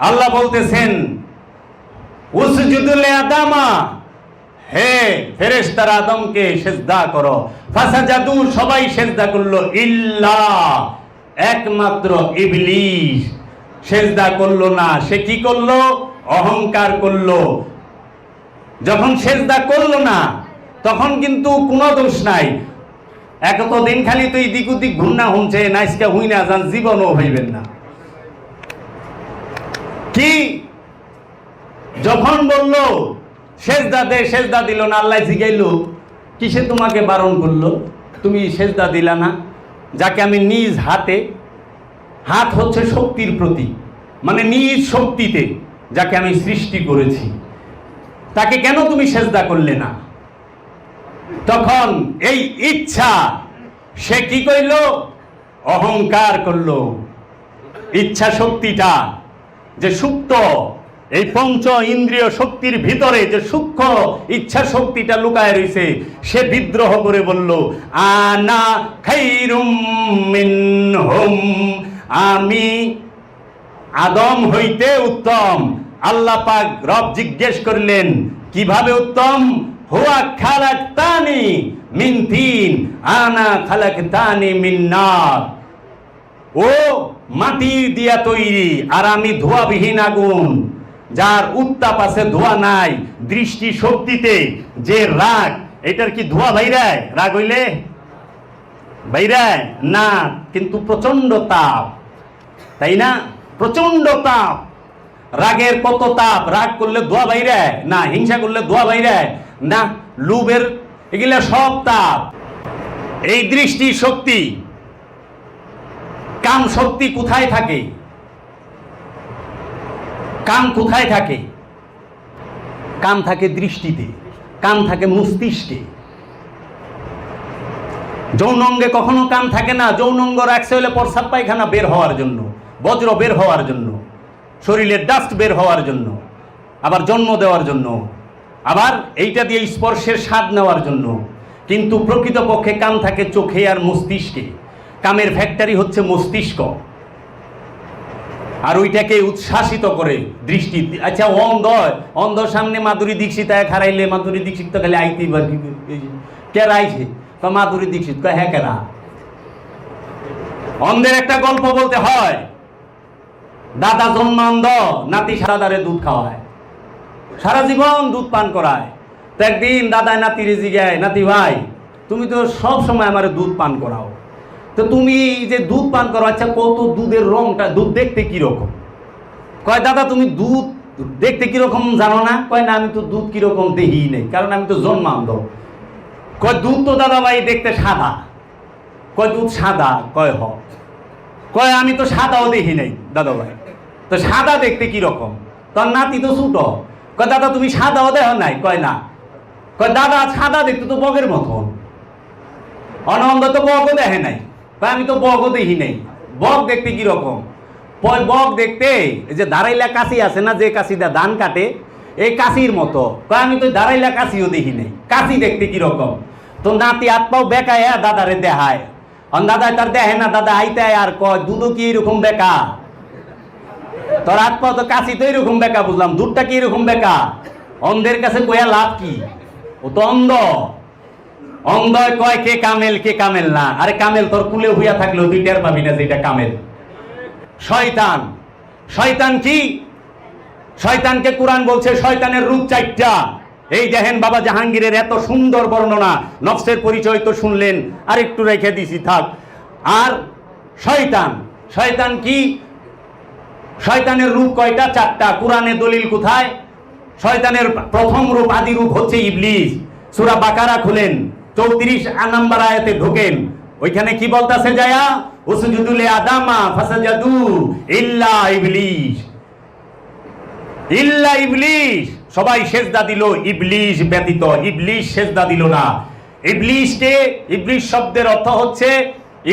আল্লাহ বলতেছেন উসজুদু লিআদামা, হে ফেরেশতারা আদমকে সিজদা করো। ফাসাজাদু, সবাই সিজদা করলো, ইল্লা, একমাত্র ইবলিস সিজদা করলো না। সে কি করলো? অহংকার করলো। যখন সিজদা করলো না তখন কিন্তু কোনো দোষ নাই। এতদিন খালি তো এদিক ওদিক ঘুরনা হুমছে, নাইসকা হুই না যান, জীবনও হইবেন না। কি যখন বললো সেজদা দে, সেজদা দিল না। আল্লাহ জিগাইলো কিসে তোমাকে বারণ করলো? তুমি সেজদা দিলা না যাকে আমি নিজ হাতে, হাত হচ্ছে শক্তির প্রতীক, মানে নিজ শক্তিতে যাকে আমি সৃষ্টি করেছি, তাকে কেন তুমি সেজদা করলে না? তখন এই ইচ্ছা, সে কি কইল? অহংকার করলো। ইচ্ছা শক্তিটা যে সুপ্ত, এই পঞ্চ ইন্দ্রিয় শক্তির ভিতরে যে সূক্ষ্ম ইচ্ছা শক্তিটা লুকায় রয়েছে, সে বিদ্রোহ করে বলল আনা খাইরুম মিনহুম, আমি আদম হইতে উত্তম। আল্লাহ পাক রব জিজ্ঞেস করলেন কিভাবে উত্তম? হুয়া খালাকতানি মিন তিন আনা খালাকতানি মিন নার, ও মাটি দিয়া তৈরি আর আমি ধোঁয়াবিহীন আগুন, যার উত্তাপ আছে, ধোঁয়া নাই। দৃষ্টি শক্তিতে যে রাগ, এটার কি ধোঁয়া বাইরায়? রাগ হইলে বাইরায় না, কিন্তু প্রচন্ড তাপ, তাই না? প্রচন্ড তাপ। রাগের কত তাপ! রাগ করলে ধোঁয়া বাইরায় না, হিংসা করলে ধোঁয়া বাইরায় না, লোভের, এগুলা সব তাপ। এই দৃষ্টি শক্তি, কাম শক্তি কোথায় থাকে? কাম কোথায় থাকে? কাম থাকে দৃষ্টিতে, কাম থাকে মস্তিষ্কে। যৌন অঙ্গে কখনো কাম থাকে না। যৌন অঙ্গ রাখছে হলে প্রস্রাব পায়খানা বের হওয়ার জন্য, বজ্র বের হওয়ার জন্য, শরীরের ডাস্ট বের হওয়ার জন্য, আবার জন্ম দেওয়ার জন্য, আবার এইটা দিয়ে স্পর্শের স্বাদ নেওয়ার জন্য। কিন্তু প্রকৃতপক্ষে কাম থাকে চোখে আর মস্তিষ্কে। কামের ফ্যাক্টরি হচ্ছে মস্তিষ্ক, আর ওইটাকে উচ্ছ্বাসিত করে দৃষ্টি। আচ্ছা, অন্ধ সামনে মাধুরী দীক্ষিত হারাইলে, মাধুরী দীক্ষিত খালি আইতেই পারবি, কেরা আইছে? মাধুরী দীক্ষিত, হ্যাঁ কেরা? অন্ধের একটা গল্প বলতে হয়। দাদা জন্ম অন্ধ, নাতি সারা দারে দুধ খাওয়ায়, সারা জীবন দুধ পান করায়। তো একদিন দাদায় নাতিরে জিগায়, নাতি ভাই তুমি তো সব সময় আমার দুধ পান করাও, তো তুমি যে দুধ পান করো, আচ্ছা কত দুধের রংটা, দুধ দেখতে কিরকম? কয় দাদা তুমি দুধ দেখতে কিরকম জানো না? কয় না, আমি তো দুধ কিরকম দেখি নেই, কারণ আমি তো জন্মান্ধ। কয় দুধ তো দাদা ভাই দেখতে সাদা। কয় দুধ সাদা? কয় হ। কয় আমি তো সাদাও দেখি নাই দাদা ভাই, তো সাদা দেখতে কিরকম? তোর নাতি তো ছোট। কয় দাদা তুমি সাদাও দেখো নাই? কয় না। কয় দাদা সাদা দেখতে তো বগের মতন, অনন্দ তো বগও দেখে নাই। আমি তো বগও দেখি নাই, বগ দেখতে কিরকম? বগ দেখতে এই যে দাঁড়াইলা কাশি আছে না, যে কাশিটা ধান কাটে, এই কাশির মতো। আমি তো দাঁড়াইলা কাশিও দেখি নাই, কাশি দেখতে কিরকম? তো নাতি হাত পাও বেকায় দাদারে দেখায়, দাদা তার দেখে না, দাদা আইতে আর কয় দুধও কি এরকম বেকা? তোর হাত পাও তো কাশি তো এরকম বেকা, বুঝলাম, দুধটা কি এরকম বেকা? অন্ধের কাছে কয়া লাভ কি? ও তো অন্ধ। অন্ধয় কয় কে কামেল, কে কামেল না। আরে কামেল তোর কুলে হইয়া থাকলেও তুই টের পাবি না যে এটা কামেল। শয়তান, শয়তান কি? শয়তানকে কোরআন বলছে শয়তানের রূপ 4টা। এই দেখেন বাবা জাহাঙ্গীরের এত সুন্দর বর্ণনা, নফসের পরিচয় তো শুনলেন, আর একটু রেখে দিছি থাক। আর শয়তান, শয়তান কি? শয়তানের রূপ কয়টা? 4টা। কোরআনে দলিল কোথায়? শয়তানের প্রথম রূপ, আদি রূপ হচ্ছে ইবলিস। সূরা বাকারা খুলেন, 34 নম্বর আয়াতে ঢোকেন, ওইখানে কি বলতাছে যায়া? উসজুদু লিআদামা ফাসাজাদু ইল্লা ইবলিস, ইল্লা ইবলিস, সবাই সেজদা দিল, ইবলিস ব্যতীত। ইবলিস সেজদা দিল না। ইবলিসকে, ইবলিস শব্দের অর্থ হচ্ছে,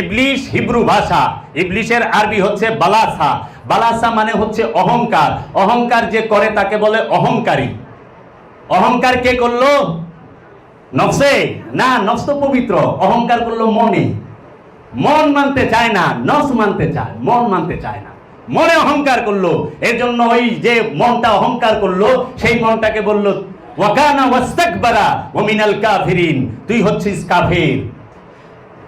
ইবলিস হিব্রু ভাষা, ইবলিসের আরবি হচ্ছে বালাসা। বালাসা মানে হচ্ছে অহংকার। অহংকার যে করে তাকে বলে অহংকারী। অহংকার কে করলো? নফসে না, নফস তো পবিত্র। অহংকার করলো মনে। মন মানতে চায় না, নফস মানতে চায়, মন মানতে চায় না। মনে অহংকার করলো। এর জন্য ওই যে মনটা অহংকার করলো সেই মনটাকে বলল ওয়াকানা ওয়াস্তাকবারা ওয়া মিনাল কাফিরিন, তুই হচ্ছিস কাফের।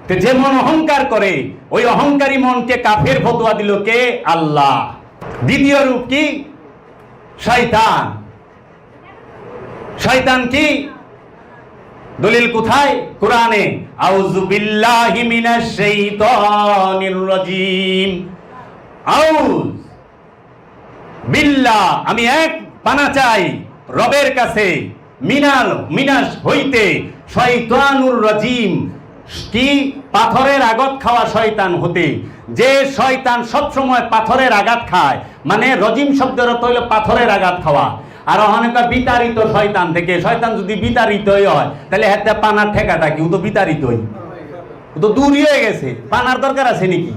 তো যে মন অহংকার করে ওই অহংকারী মনকে কাফের ফতোয়া দিল কে? আল্লাহ। দ্বিতীয় রূপ কি? শয়তান। শয়তান কি? দলিল কোথায়? কোরআনে আউযু বিল্লাহি মিনাশ শাইতানির রাজিম। আউজ বিল্লাহ, আমি এক পানা চাই রবের কাছে, মিনাস হইতে, শয়তানুর রাজিম, কি? পাথরের আঘাত খাওয়া শয়তান হতে। যে শয়তান সব সময় পাথরের আঘাত খায়, মানে রজিম শব্দের অর্থ হলো পাথরের আঘাত খাওয়া। আর অনেক বিতাড়িত শয়তান থেকে। শয়তান যদি বিতাড়িতই হয় তাহলে হাতে পানার ঠেকাটা কি? ও তো বিতাড়িতই, ও তো দূরই হয়ে গেছে, পানার দরকার আছে নাকি?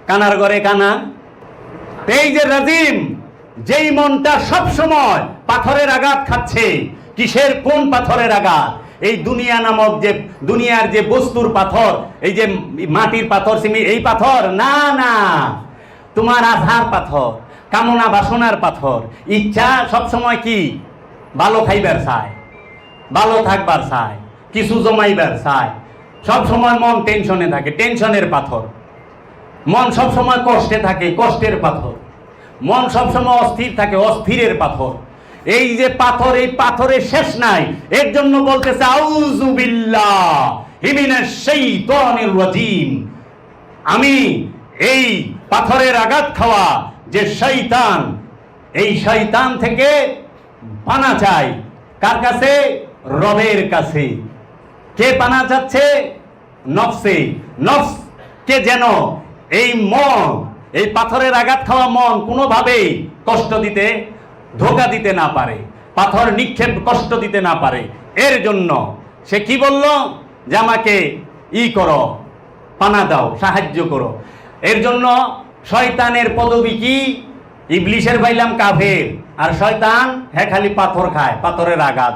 কানার ঘরে কানা। এই যে রাজিম, যেই মনটা সব সময় পাথরের আঘাত খাচ্ছে। কিসের? কোন পাথরের আঘাত? এই দুনিয়া নামক যে দুনিয়ার যে বস্তুর পাথর, এই যে মাটির পাথর, এই পাথর না, না, তোমার আধার পাথর, কামনা বাসনার পাথর। ইচ্ছা সব সময় কি? ভালো খাইবার চায়, ভালো থাকবার চায়, কিছু জমাইবার চায়। সব সময় মন টেনশনে থাকে, টেনশনের পাথর। মন সব সময় কষ্টে থাকে, কষ্টের পাথর। মন সব সময় অস্থির থাকে, অস্থিরের পাথর। এই যে পাথর, এই পাথরের শেষ নাই। এর জন্য বলতেছে আউযু বিল্লাহি মিনাশ শাইতানির রাজিম, আমি এই পাথরের আঘাত খাওয়া যে শয়তান, এই শয়তান থেকে পানা চাই। কার কাছে? রবের কাছে। কে পানা চাচ্ছে? নফসে। নফসকে যেন এই মন, এই পাথরের আঘাত খাওয়া মন কোনোভাবেই কষ্ট দিতে, ধোঁকা দিতে না পারে, পাথর নিক্ষেপ কষ্ট দিতে না পারে। এর জন্য সে কি বলল? যে আমাকে করো, পানা দাও, সাহায্য করো। এর জন্য শয়তানের পদবী কি? ইবলিশের ভাইলাম কাফের, আর শয়তান হ্যাঁ খালি পাথর খায়, পাথরের আঘাত,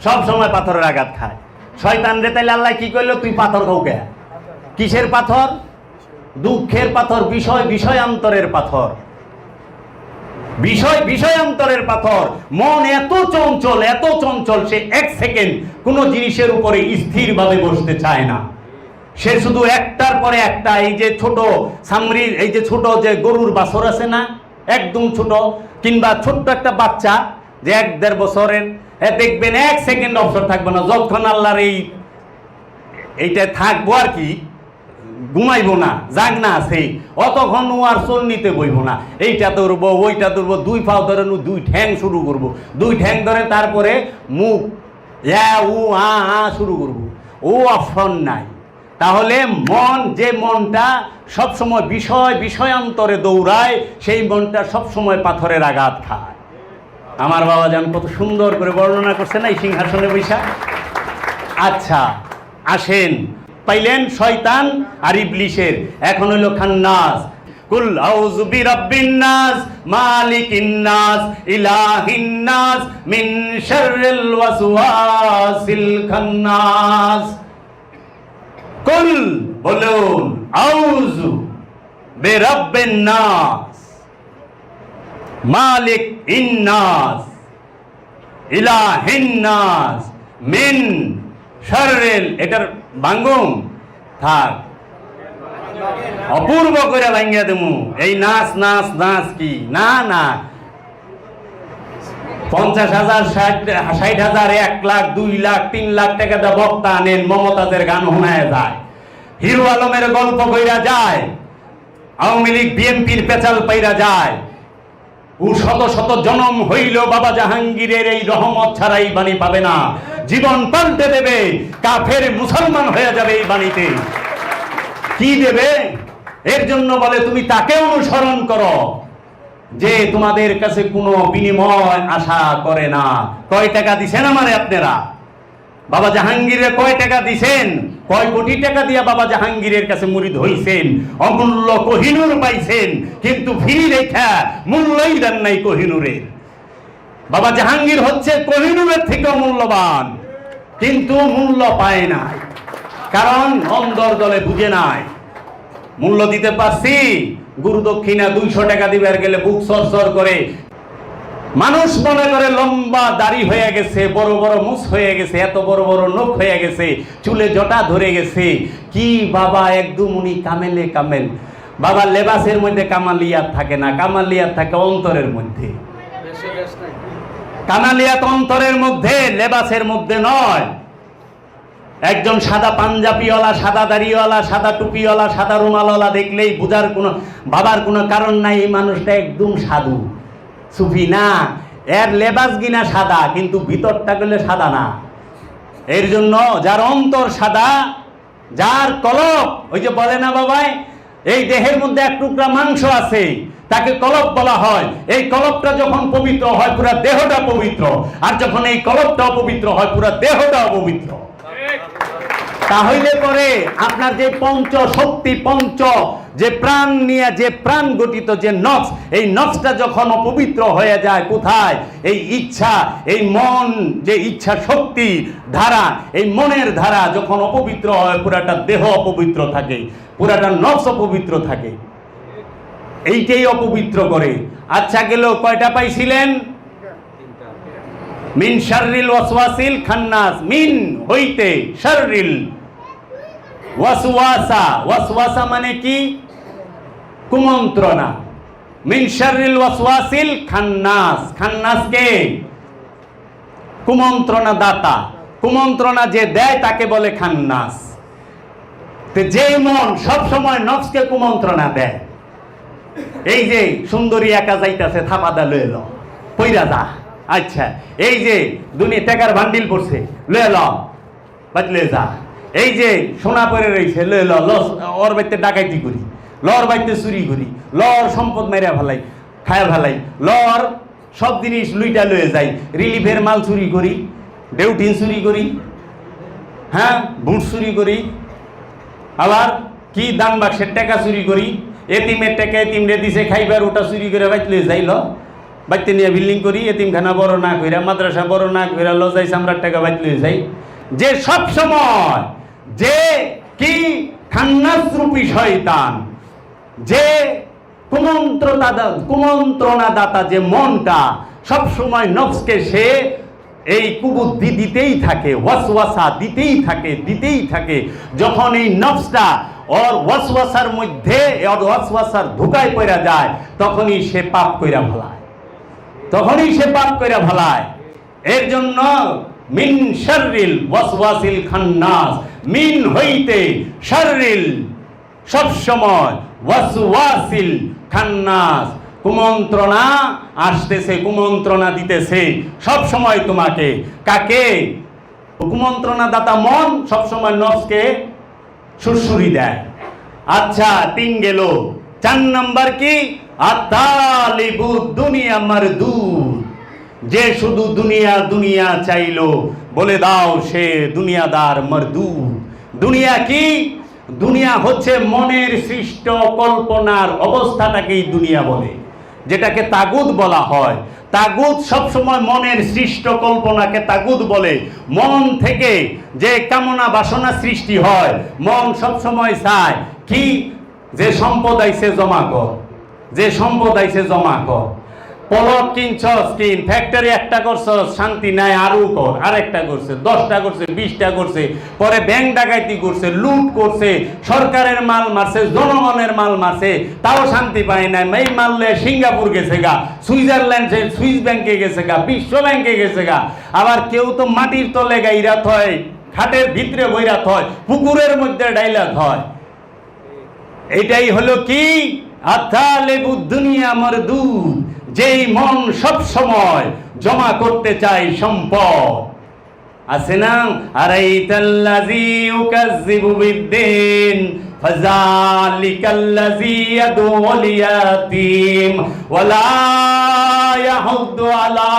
সব সময় পাথরের আঘাত খায়। শয়তান রে তাইলে আল্লাহ কি করলো? তুই পাথর খাওকে। কিসের পাথর? দুঃখের পাথর, বিষয়ান্তরের পাথর, বিষয়ান্তরের পাথর। মন এত চঞ্চল, এত চঞ্চল, সে এক সেকেন্ড কোনো জিনিসের উপরে স্থিরভাবে বসতে চায় না। সে শুধু একটার পরে একটা, এই যে ছোট সামরির, এই যে ছোট যে গরুর বাছর আছে না, একদম ছোট, কিংবা ছোট্ট একটা বাচ্চা যে 1-1.5 বছরের, দেখবেন এক সেকেন্ড অবসর থাকবে না। যতক্ষণ আল্লাহর এইটা থাকবো আর কি, ঘুমাইবো না, জাগ না আছে, অতক্ষণ ও আর চল নিতে বইব না। এইটা ধরবো, ওইটা ধরবো, 2 পাও ধরে 2 ঠ্যাং শুরু করবো, 2 ঠ্যাং ধরে তারপরে মুখ উ আ শুরু করবো। ও অপশন নাই। তাহলে মন, যে মনটা সবসময় বিষয়ান্তরে দৌড়ায়, সেই মনটা সবসময় পাথরের আঘাত খায়। আমার বাবা জান কত সুন্দর করে বর্ণনা করছে না এই সিংহাসনে বৈশা। আচ্ছা আসেন, পাইলেন শয়তান আর ইবলিশের। এখন হইল খান্নাস। কুল আউযু বিরাব্বিন নাস, মালিকিন নাস, ইলাহিন নাস, মিন শাররিল ওয়াসওয়াসিল খান্নাস। কুল, বলুন, আউযু বিরাব্বিন নাস, মালিক ইন্নাস, ইলাহিন নাস, মিন শাররিল, এটার বাঙ্গুম থাক, অপূর্ব করে ভাঙ্গিয়া দেবো। এই নাচ নাচ নাচ কি? না না, 50,000, 60,000, 1 লাখ, 2 লাখ, 3 লাখ টাকা দিয়ে বক্তা আনেন, মমতাজের গান শোনায় যায়, হিরো আলমের গল্প কইরা যায়, আওয়ামী লীগ বিএনপির পেঁচাল পাইরা যায়। ও শত শত জনম হইল বাবা জাহাঙ্গীরের এই রহমত ছাড়াই বাণী পাবে না। জীবন পাল্টে দেবে, কাফের মুসলমান হয়ে যাবে এই বাণীতে। কি দেবে? এর জন্য বলে তুমি তাকে অনুসরণ করো যে তোমাদের কাছে কোনো বিনিময় আশা করে না। কয় টাকা দিছেন আমারে আপনারা? বাবা জাহাঙ্গীরের কয় টাকা দিছেন? কয় কোটি টাকা দিয়া বাবা জাহাঙ্গীরের কাছে মুরিদ হইছেন, অমূল্য কোহিনূর পাইছেন, কিন্তু ফি রেখা মূল্যই দেন নাই কোহিনূরের। বাবা জাহাঙ্গীর হচ্ছে কোহিনূরের থেকে মূল্যবান, কিন্তু মূল্য পায় নাই, কারণ অন্দর দলে বুঝে নাই। মূল্য দিতে পারছি, গুরু দক্ষিণা 200 টাকা দিবার গেলে বুক সরসর করে। মানুষ মনে করে লম্বা দাড়ি হয়ে গেছে, বড় বড় মুছ হয়ে গেছে, এত বড় বড় নখ হয়ে গেছে, চুলে জটা ধরে গেছে। কি বাবা, একদম উনি কামেলে কামেল। বাবা, লেবাসের মধ্যে কামালিয়াত থাকে না, কামালিয়াত থাকে অন্তরের মধ্যে। কামালিয়াত অন্তরের মধ্যে, লেবাসের মধ্যে নয়। একজন সাদা পাঞ্জাবিওয়ালা, সাদা দাড়িওয়ালা, সাদা টুপিওয়ালা, সাদা রুমালওয়ালা দেখলেই বুঝার ভাবার কোনো কারণ নাই এই মানুষটা একদম সাধু সুফি না। এর লেবাস গিনা সাদা, কিন্তু ভিতরটা গেলে সাদা না। এর জন্য যার অন্তর সাদা, যার কলব, ওই যে বলে না বাবাই, এই দেহের মধ্যে এক টুকরা মাংস আছে, তাকে কলব বলা হয়। এই কলবটা যখন পবিত্র হয় পুরা দেহটা পবিত্র, আর যখন এই কলবটা অপবিত্র হয় পুরা দেহটা অপবিত্র। তাহলে পরে আপনার যে পঞ্চ শক্তি, যে প্রাণ নিয়ে যে প্রাণ গঠিত যে নফস, এই নফসটা যখন অপবিত্র হয়ে যায় কোথায়? এই ইচ্ছা, এই মন, যে ইচ্ছা শক্তি ধারা, এই মনের ধারা যখন অপবিত্র হয়, পুরাটা দেহ অপবিত্র থাকে, পুরাটা নফস অপবিত্র থাকে। এইটাই অপবিত্র করে। আচ্ছা গেল, কয়টা পাইছিলেন? মিন শাররিল ওয়াসওয়াসিল খান্নাস, মিন হইতে, শাররিল ওয়াসওয়াসা, ওয়াসওয়াসা মানে কি? কুমন্ত্রণা। মিন শাররিল ওয়াসওয়াসিল খান্নাস, খান্নাস কে? কুমন্ত্রণা দাতা। কুমন্ত্রণা যে দেয় তাকে বলে খান্নাস। যে মন সব সময় নফসকে কুমন্ত্রণা দেয়, এই যে সুন্দরী একা যাইতাছে, থাপাদা লয়ে ল, পইরা যা। আচ্ছা, এই যে দুনিয়া টাকার বান্ডিল পড়ছে, লয়ে ল, বাজলে যা। এই যে সোনা পরে রয়েছে, লয়ে ল, ওর বাড়িতে ডাকাইতি করি, লর বাড়িতে চুরি করি, লর সম্পদ মাইরা ফেলাই, খায়া ফেলাই, লর সব জিনিস লুইটা লয়ে যাই, রিলিফের মাল চুরি করি, ডেউটিন চুরি করি, হ্যাঁ বুট চুরি করি, আবার কি দান বাক্সের টাকা চুরি করি, এতিমের টাকা এতিমরে দিছে খাইবার, ওটা চুরি করে বাইতে যাইল, বাইতে নিয়ে বিল্ডিং করি, এতিমখানা বড় না কইরা, মাদ্রাসা বড় না কইরা, লজাই চামড়ার টাকা বাইতে যাই। যে সব সময় যে কি খান্নাস রূপী শয়তান, যে কুমন্ত্রণা দাতা, যে মনটা সব সময় নফসকে সে এই কুবুদ্ধি দিতেই থাকে, ওয়াসওয়াসা দিতেই থাকে। যখন এই নফসটা ওর ওয়াসওয়াসার মধ্যে, ওর ওয়াসওয়াসার ধোঁকায় পড়া যায়, তখনই সে পাপ কইরা ফেলায়, এর জন্য মিন শাররিল ওয়াসওয়াসিল খান্নাস, মিন হইতে, শাররিল সব সময়, ওয়াসওয়াসিল খান্নাস কুমন্ত্রণা আসতেছে, কুমন্ত্রণা দিতেছে সব সময় তোমাকে। কাকে? কুমন্ত্রণা দাতা মন সব সময় নফসকে সুরসুরি দেয়। আচ্ছা, 3 গেল। 4 নাম্বার কি? আতালিবুদ দুনিয়া মারদুদ, যে শুধু দুনিয়া চাইলো, বলে দাও সে দুনিয়াদার মারদুদ। দুনিয়া কি? দুনিয়া হচ্ছে মনের সৃষ্ট কল্পনার অবস্থাটাকেই দুনিয়া বলে, যেটাকে তাগুদ বলা হয়। তাগুদ সবসময় মনের সৃষ্ট কল্পনাকে তাগুদ বলে। মন থেকে যে কামনা বাসনা সৃষ্টি হয়, মন সবসময় চায় কি? যে সম্পদ আইছে জমা কর, যে সম্পদ আইছে জমা কর। প্লট কিনছস, কিন। ফ্যাক্টরি একটা করছস, শান্তি নাই, আরও কর। আরেকটা করছে, 10টা করছে, 20টা করছে, পরে ব্যাংক ডাকাইতি করছে, লুট করছে, সরকারের মাল মারছে, জনগণের মাল মারছে, তাও শান্তি পায় নাই। এই মারলে সিঙ্গাপুর গেছে গা, সুইজারল্যান্ড, সুইস ব্যাংকে গেছে গা, বিশ্ব ব্যাংকে গেছে গা। আবার কেউ তো মাটির তলে গাইরাত হয়, খাটের ভিতরে বইরাত হয়, পুকুরের মধ্যে ডাইলাত হয়। এটাই হলো কি? আতালিবুদ দুনিয়া মারদুদ, যেই মন সব সময় জমা করতে চায় সম্পদ। আছে না? আরাইতাল্লাযী ইউকাযযিবু বিদ্দীন ফাযালিকাল্লাযী ইয়াদউল ইয়াতীম ওয়ালা ইয়াহুদ্দু আলা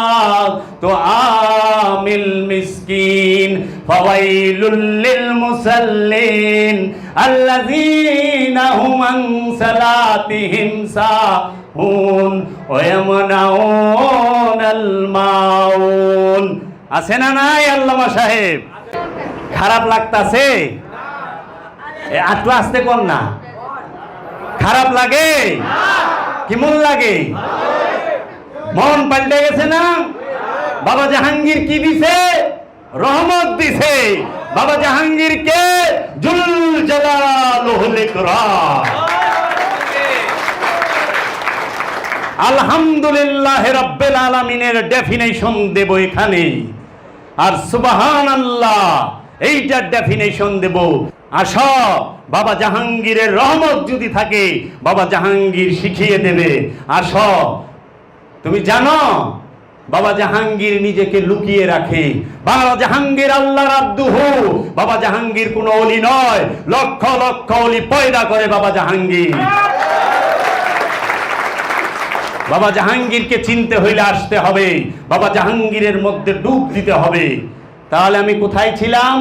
তুআমিল মিসকিন ফাওয়াইলুল লিল মুসাল্লিন আল্লাযীনা হুম আন সালাতিহিম সাহুন ওয়া ইয়ামনাউনাল মাউন। আছে না নাই আল্লামা সাহেব? খারাপ লাগতাছে? একটু আসতে কর না। খারাপ লাগে? কেমন লাগে? মন পাল্টে গেছে না? বাবা জাহাঙ্গীর কি দিছে? রহমত দিছে। বাবা জাহাঙ্গীরকে জুল জালালুহুল ইকরাম। আলহামদুলিল্লাহ রাব্বিল আলামিনের ডেফিনেশন দেব এখানে, আর সুবহানাল্লাহ এইটার ডেফিনেশন দেব। আসো, বাবা জাহাঙ্গীরের রহমত যদি থাকে বাবা জাহাঙ্গীর শিখিয়ে দেবে। আসো, তুমি জানো বাবা জাহাঙ্গীর নিজেকে লুকিয়ে রাখে। বাবা জাহাঙ্গীর আল্লাহর আব্দুহু। বাবা জাহাঙ্গীর কোনো ওলি নয়, লক্ষ লক্ষ ওলি পয়দা করে বাবা জাহাঙ্গীর। বাবা জাহাঙ্গীরকে চিনতে হইলে আসতে হবে, বাবা জাহাঙ্গীরের মধ্যে ডুব দিতে হবে। তাহলে আমি কোথায় ছিলাম?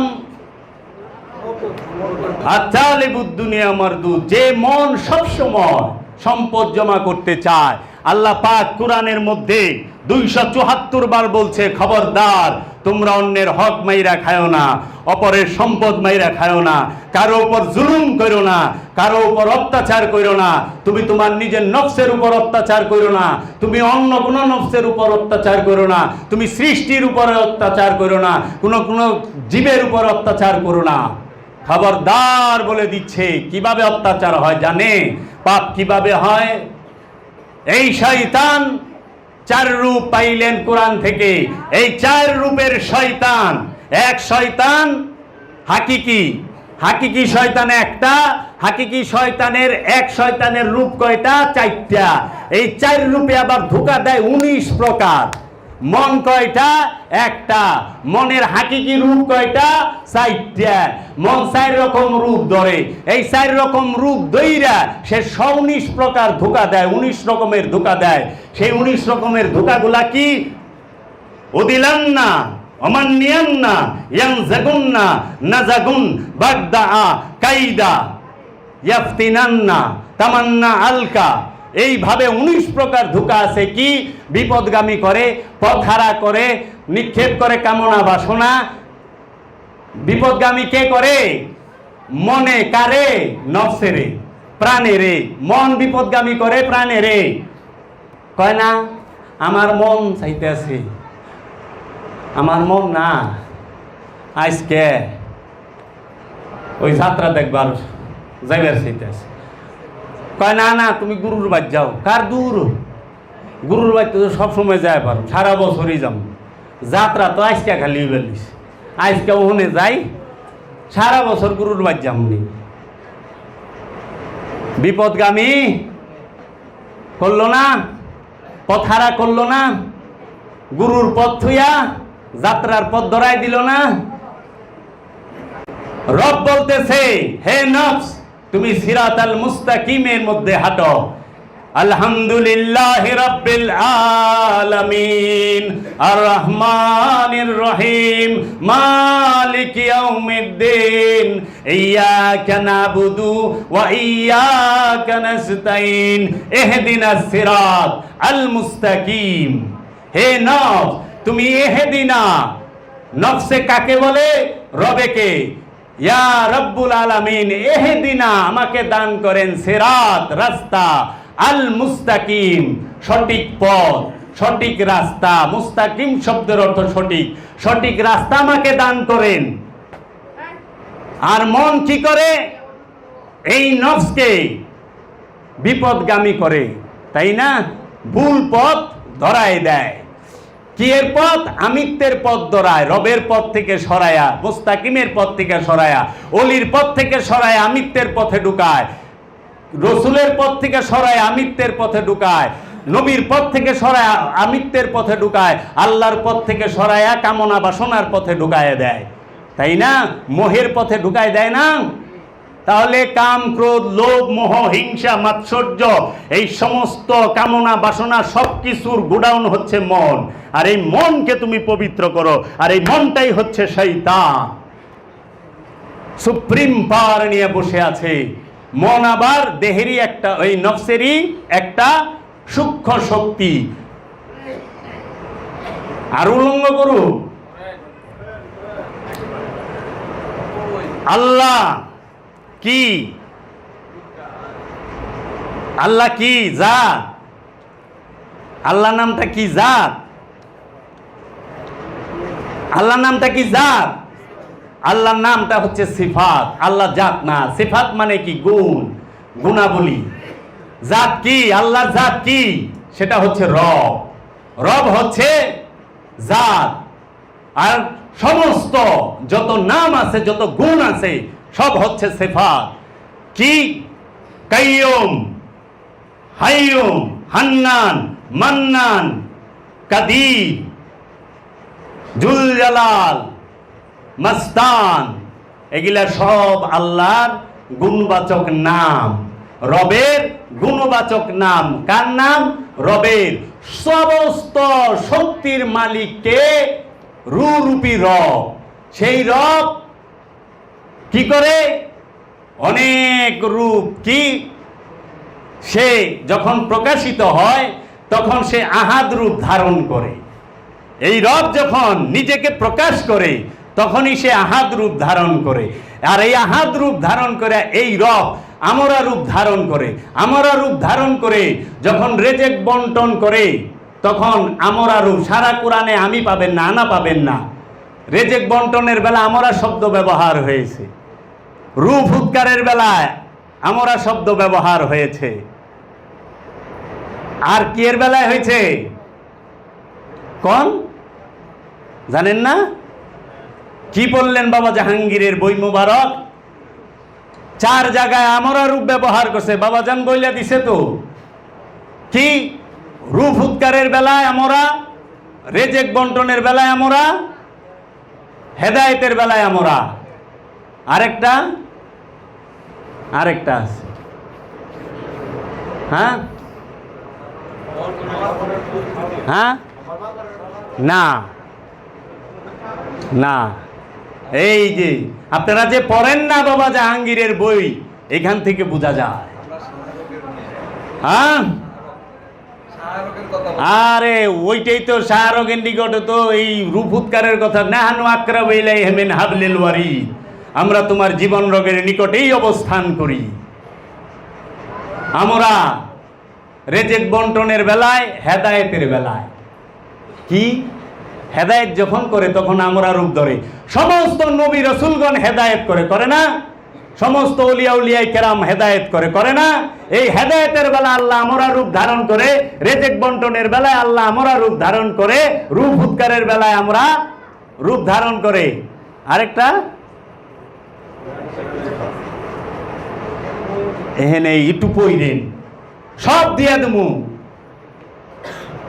আতালিবুদ্দুনিয়া মারদুদ। যে মন সবসময় সম্পদ জমা করতে চায়, আল্লাহ পাক কোরআনের মধ্যে 274 বার বলছে, খবরদার তোমরা অন্যের হক মাইরা খায়ো না, অপরের সম্পদ মাইরা খায়ো না, কারো উপর জুলুম করো না, কারো উপর অত্যাচার করো না, তুমি তোমার নিজের নফসের উপর অত্যাচার করো না, তুমি অন্য কোনো নফসের উপর অত্যাচার করো না, তুমি সৃষ্টির উপরে অত্যাচার করো না, কোনো জীবের উপর অত্যাচার করো না। খবরদার বলে দিচ্ছে। কিভাবে অত্যাচার হয় জানে? পাপ কিভাবে হয়? এই শয়তান 4 রূপ পাইলেন কোরআন থেকে। এই 4 রূপের শয়তান, এক শয়তান হাকিকি, হাকিকি শয়তান একটা, হাকিকি শয়তানের এক শয়তানের রূপ কয়টা? 4টা। এই 4 রূপে আবার ধোঁকা দেয় 19 প্রকার। মন কয়টা? একটা। মনের হাকিকি রূপ কয়টা? 4টা। মন 4 রকম রূপ ধরে। এই 4 রকম রূপ দইরা সে 19 প্রকার ধোঁকা দেয়, 19 রকমের ধোঁকা দেয়। সেই 19 রকমের ধোঁকাগুলা কি? উদিলান্না অমান্নিয়ান্না ইয়ানজাগুন্না নাজাগুন বাগদা কাইদা ইয়াফতিনান্না তামান্না আলকা। এইভাবে 19 প্রকার ধোঁকা আছে। কি? বিপদগামী করে, পথ হারা করে, নিক্ষেপ করে কামনা বাসনা। বিপদগামী কে করে? মনে। কারে? নফসেরে, প্রাণেরে। মন বিপদগামী করে প্রাণেরে। কয় না আমার মন চাইতে আছে, আমার মন না আজকে ওই যাত্রা দেখবার যাইবার চাইতে আছে। কয় না না তুমি গুরুর বাদ যাও। কার দূর? গুরুর বাদ তো সবসময় যায় পারো, সারা বছরই যাম। যাত্রা তো আজকে খালি বেলিস, আজকে ওখানে যাই, সারা বছর গুরুর বাদ যামনি। বিপদগামী করলো না, পথারা করলো না, গুরুর পথ থুইয়া যাত্রার পথ ধরাই দিল না। রব বলতেছে, হে নফস তুমি সিরাতাল মুস্তাকিমের মধ্যে হাঁটো। আলহামদুলিল্লাহি রাব্বিল আলামিন আর রহমানির রহিম মালিক ইয়াউমিদ্দিন ইয়্যাকা নাবুদু ওয়া ইয়্যাকা নাস্তাইন ইহদিনাস সিরাত আল মুস্তাকিম। হে নফস তুমি ইহদিনা। নফসে কাকে বলে? রবেকে। ইয়া রব্বুল আলামিন ইহদিনা, আমাকে দান করেন সিরাত, রাস্তা, আল মুস্তাকিম, সঠিক পথ, সঠিক রাস্তা। মুস্তাকিম শব্দের অর্থ সঠিক, সঠিক রাস্তা আমাকে দান করেন। আর মন কি করে? এই নফসকে বিপদগামী করে, তাই না? ভুল পথ ধরায় দেয়। কি এর পথ? আমিত্বের পথ ধরায়, রবের পথ থেকে সরায়া, মুস্তাকিমের পথ থেকে সরায়া, অলির পথ থেকে সরায় আমিত্বের পথে ঢুকায়, রসুলের পথ থেকে সরায় আমিত্বের পথে ঢুকায়, নবীর পথ থেকে সরায় আমিত্বের পথে ঢুকায়, আল্লাহর পথ থেকে সরায়া কামনা বাসনার পথে ঢুকায় দেয়, তাই না? মোহের পথে ঢুকায় দেয় না? তাহলে কাম, ক্রোধ, লোভ, মোহ, হিংসা, মাৎসর্য, এই সমস্ত কামনা বাসনা সবকিছুর গোডাউন হচ্ছে মন। আর এই মনকে তুমি পবিত্র করো, আর এই মনটাই হচ্ছে শয়তান। সুপ্রিম পাওয়ার নিয়ে বসে আছে মন। আবার দেহেরই একটা, ওই নফসেরই একটা সূক্ষ্ম শক্তি। আর উলঙ্গ করু আল্লাহ কি আল্লাহ কি জাত? আল্লাহ নামটা কি জাত? আল্লাহ নামটা কি জাত? আল্লাহর নামটা হচ্ছে সিফাত। আল্লাহ জাত না। সিফাত মানে কি? গুণ, গুণাবলী। জাত কি? আল্লাহর জাত কি? সেটা হচ্ছে রব। রব হচ্ছে জাত। আর সমস্ত যত নাম আছে, যত গুণ আছে, সব হচ্ছে সিফাত। কি? কাইয়ুম, হাইয়ুম, হান্নান, মান্নান, কাদির, জুল জালাল, মাস্তান, এগুলা সব আল্লাহর গুণবাচক নাম, রবের গুণবাচক নাম। কার নাম? রবের। সমস্ত শক্তির মালিককে রূপী রব। সেই রব কি করে? অনেক রূপ। কি? সে যখন প্রকাশিত হয় তখন সে আহাদ রূপ ধারণ করে। এই রব যখন নিজেকে প্রকাশ করে তখনই সে আহাদ রূপ ধারণ করে। আর এই আহাদ রূপ ধারণ করে এই রব আমরা রূপ ধারণ করে। আমরা রূপ ধারণ করে যখন রেজেক বন্টন করে তখন আমরা রূপ। সারা কোরআনে আমি পাবেন না, আনা পাবেন না। রেজেক বন্টনের বেলা আমরা শব্দ ব্যবহার হয়েছে, রূপ উৎকারের বেলায় আমরা শব্দ ব্যবহার হয়েছে। আর কি এর বেলায় হয়েছে কোন জানেন না? কি বললেন বাবা জাহাঙ্গীরের বই মুবারক? 4 জায়গায় আমরা রূপ ব্যবহার করছে। বাবাজান বইলা দিছে তো। কি? রূপ উৎকারের বেলায় আমরা, রেজেক বন্টনের বেলায় আমরা, হেদায়েতের বেলায় আমরা। আরেকটা আছে। হ্যাঁ হ্যাঁ না না, এই যে আপনারা যে পড়েন না বাবা জাহাঙ্গীরের বই, এখান থেকে বোঝা যায়। হ্যাঁ, আরে ওইটাই তো শাহরুখের নিকটে তো এই রূপ উৎকারের কথা। নাহানু আকরাবু ইলাইহি মিন হাবলিল ওয়ারিদ, আমরা তোমার জীবন রোগের নিকটেই অবস্থান করি। আমরা রেজেক বন্টনের বেলায়, হেদায়েতের বেলায় কি? হেদায়েত যখন করে তখন আমরা রূপ ধরে। সমস্ত নবী রাসূলগণ হেদায়েত করে না? সমস্ত ওলিয়া উলিয়ায়ে কেরাম হেদায়েত করে না? এই হেদায়েতের বেলা আল্লাহ আমরা রূপ ধারণ করে, রেজেক বন্টনের বেলায় আল্লাহ আমরা রূপ ধারণ করে, রূপ উৎকারের বেলায় আমরা রূপ ধারণ করে। আরেকটা এখানে একটু পড়েন, সব দিয়া দেবো।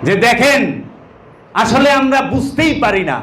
যে দেখেন আসলে আমরা বুঝতেই পারি না।